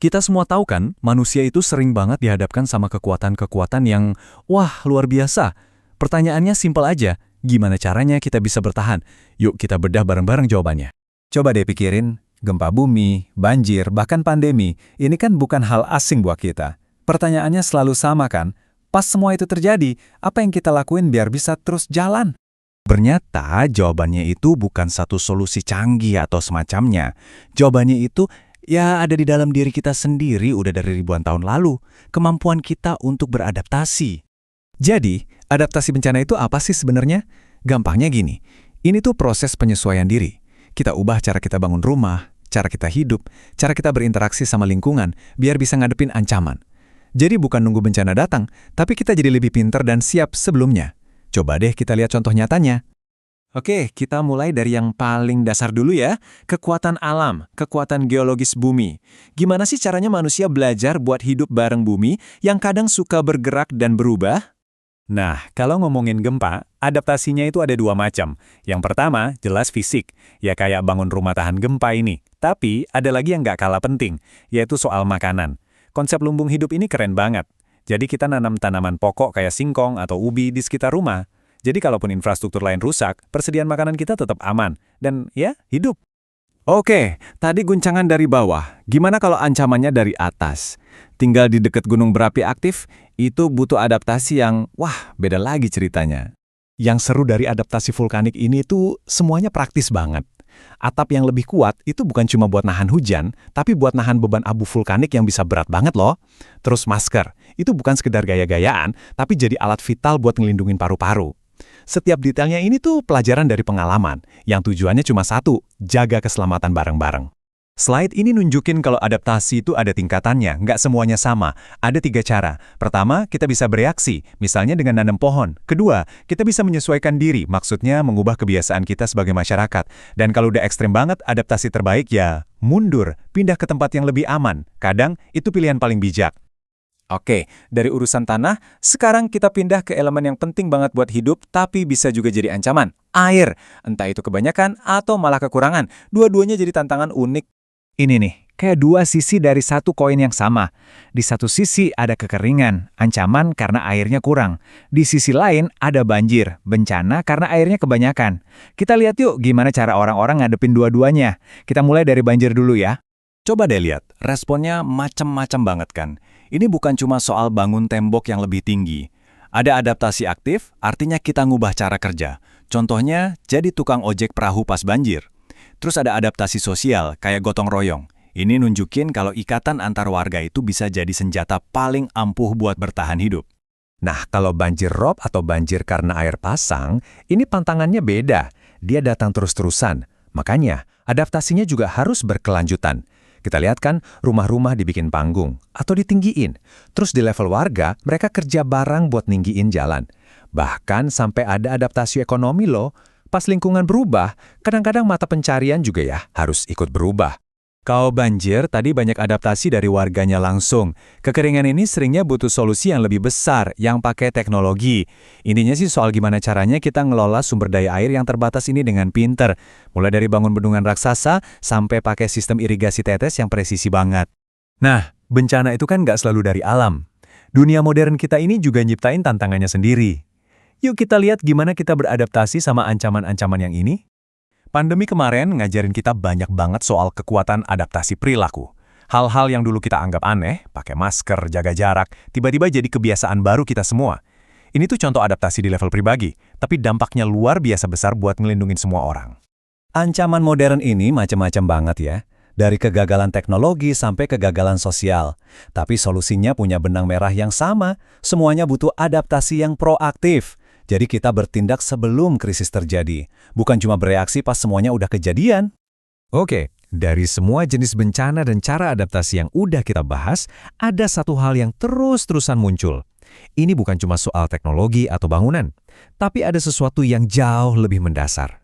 Kita semua tahu kan, manusia itu sering banget dihadapkan sama kekuatan-kekuatan yang, wah, luar biasa. Pertanyaannya simpel aja, gimana caranya kita bisa bertahan? Yuk kita bedah bareng-bareng jawabannya. Coba deh pikirin, gempa bumi, banjir, bahkan pandemi, ini kan bukan hal asing buat kita. Pertanyaannya selalu sama kan? Pas semua itu terjadi, apa yang kita lakuin biar bisa terus jalan? Ternyata jawabannya itu bukan satu solusi canggih atau semacamnya. Jawabannya itu ya ada di dalam diri kita sendiri udah dari ribuan tahun lalu. Kemampuan kita untuk beradaptasi. Jadi, adaptasi bencana itu apa sih sebenarnya? Gampangnya gini, ini tuh proses penyesuaian diri. Kita ubah cara kita bangun rumah, cara kita hidup, cara kita berinteraksi sama lingkungan, biar bisa ngadepin ancaman. Jadi bukan nunggu bencana datang, tapi kita jadi lebih pintar dan siap sebelumnya. Coba deh kita lihat contoh nyatanya. Oke, kita mulai dari yang paling dasar dulu ya. Kekuatan alam, kekuatan geologis bumi. Gimana sih caranya manusia belajar buat hidup bareng bumi yang kadang suka bergerak dan berubah? Nah, kalau ngomongin gempa, adaptasinya itu ada dua macam. Yang pertama, jelas fisik. Ya kayak bangun rumah tahan gempa ini. Tapi ada lagi yang nggak kalah penting, yaitu soal makanan. Konsep lumbung hidup ini keren banget. Jadi kita nanam tanaman pokok kayak singkong atau ubi di sekitar rumah. Jadi kalaupun infrastruktur lain rusak, persediaan makanan kita tetap aman. Dan ya, hidup. Oke, tadi guncangan dari bawah. Gimana kalau ancamannya dari atas? Tinggal di dekat gunung berapi aktif, itu butuh adaptasi yang, wah, beda lagi ceritanya. Yang seru dari adaptasi vulkanik ini tuh semuanya praktis banget. Atap yang lebih kuat itu bukan cuma buat nahan hujan, tapi buat nahan beban abu vulkanik yang bisa berat banget loh. Terus masker, itu bukan sekedar gaya-gayaan, tapi jadi alat vital buat ngelindungin paru-paru. Setiap detailnya ini tuh pelajaran dari pengalaman, yang tujuannya cuma satu, jaga keselamatan bareng-bareng. Slide ini nunjukin kalau adaptasi itu ada tingkatannya, nggak semuanya sama. Ada 3 cara. Pertama, kita bisa bereaksi, misalnya dengan nanam pohon. Kedua, kita bisa menyesuaikan diri, maksudnya mengubah kebiasaan kita sebagai masyarakat. Dan kalau udah ekstrem banget, adaptasi terbaik ya mundur, pindah ke tempat yang lebih aman. Kadang, itu pilihan paling bijak. Oke, dari urusan tanah, sekarang kita pindah ke elemen yang penting banget buat hidup, tapi bisa juga jadi ancaman. Air, entah itu kebanyakan atau malah kekurangan. Dua-duanya jadi tantangan unik. Ini nih, kayak dua sisi dari satu koin yang sama. Di satu sisi ada kekeringan, ancaman karena airnya kurang. Di sisi lain ada banjir, bencana karena airnya kebanyakan. Kita lihat yuk gimana cara orang-orang ngadepin dua-duanya. Kita mulai dari banjir dulu ya. Coba deh lihat, responnya macem-macem banget kan. Ini bukan cuma soal bangun tembok yang lebih tinggi. Ada adaptasi aktif, artinya kita ngubah cara kerja. Contohnya, jadi tukang ojek perahu pas banjir. Terus ada adaptasi sosial, kayak gotong royong. Ini nunjukin kalau ikatan antar warga itu bisa jadi senjata paling ampuh buat bertahan hidup. Nah, kalau banjir rob atau banjir karena air pasang, ini pantangannya beda. Dia datang terus-terusan. Makanya, adaptasinya juga harus berkelanjutan. Kita lihat kan, rumah-rumah dibikin panggung atau ditinggiin. Terus di level warga, mereka kerja bareng buat ninggiin jalan. Bahkan sampai ada adaptasi ekonomi loh. Pas lingkungan berubah, kadang-kadang mata pencarian juga ya harus ikut berubah. Kalau banjir, tadi banyak adaptasi dari warganya langsung. Kekeringan ini seringnya butuh solusi yang lebih besar, yang pakai teknologi. Intinya sih soal gimana caranya kita ngelola sumber daya air yang terbatas ini dengan pinter. Mulai dari bangun bendungan raksasa, sampai pakai sistem irigasi tetes yang presisi banget. Nah, bencana itu kan nggak selalu dari alam. Dunia modern kita ini juga nyiptain tantangannya sendiri. Yuk kita lihat gimana kita beradaptasi sama ancaman-ancaman yang ini. Pandemi kemarin ngajarin kita banyak banget soal kekuatan adaptasi perilaku. Hal-hal yang dulu kita anggap aneh, pakai masker, jaga jarak, tiba-tiba jadi kebiasaan baru kita semua. Ini tuh contoh adaptasi di level pribadi, tapi dampaknya luar biasa besar buat ngelindungin semua orang. Ancaman modern ini macam-macam banget ya. Dari kegagalan teknologi sampai kegagalan sosial. Tapi solusinya punya benang merah yang sama. Semuanya butuh adaptasi yang proaktif. Jadi kita bertindak sebelum krisis terjadi, bukan cuma bereaksi pas semuanya udah kejadian. Oke, dari semua jenis bencana dan cara adaptasi yang udah kita bahas, ada satu hal yang terus-terusan muncul. Ini bukan cuma soal teknologi atau bangunan, tapi ada sesuatu yang jauh lebih mendasar.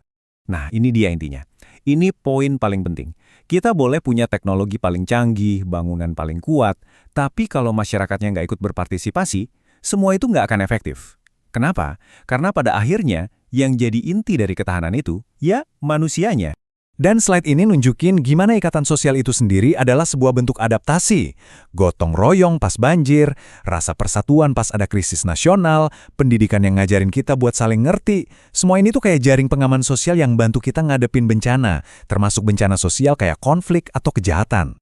Nah, ini dia intinya. Ini poin paling penting. Kita boleh punya teknologi paling canggih, bangunan paling kuat, tapi kalau masyarakatnya nggak ikut berpartisipasi, semua itu nggak akan efektif. Kenapa? Karena pada akhirnya yang jadi inti dari ketahanan itu, ya manusianya. Dan slide ini nunjukin gimana ikatan sosial itu sendiri adalah sebuah bentuk adaptasi. Gotong royong pas banjir, rasa persatuan pas ada krisis nasional, pendidikan yang ngajarin kita buat saling ngerti. Semua ini tuh kayak jaring pengaman sosial yang bantu kita ngadepin bencana, termasuk bencana sosial kayak konflik atau kejahatan.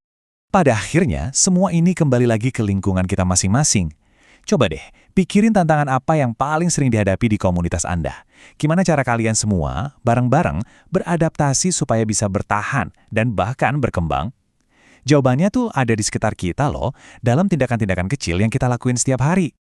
Pada akhirnya, semua ini kembali lagi ke lingkungan kita masing-masing. Coba deh, pikirin tantangan apa yang paling sering dihadapi di komunitas Anda. Gimana cara kalian semua, bareng-bareng, beradaptasi supaya bisa bertahan dan bahkan berkembang? Jawabannya tuh ada di sekitar kita loh, dalam tindakan-tindakan kecil yang kita lakuin setiap hari.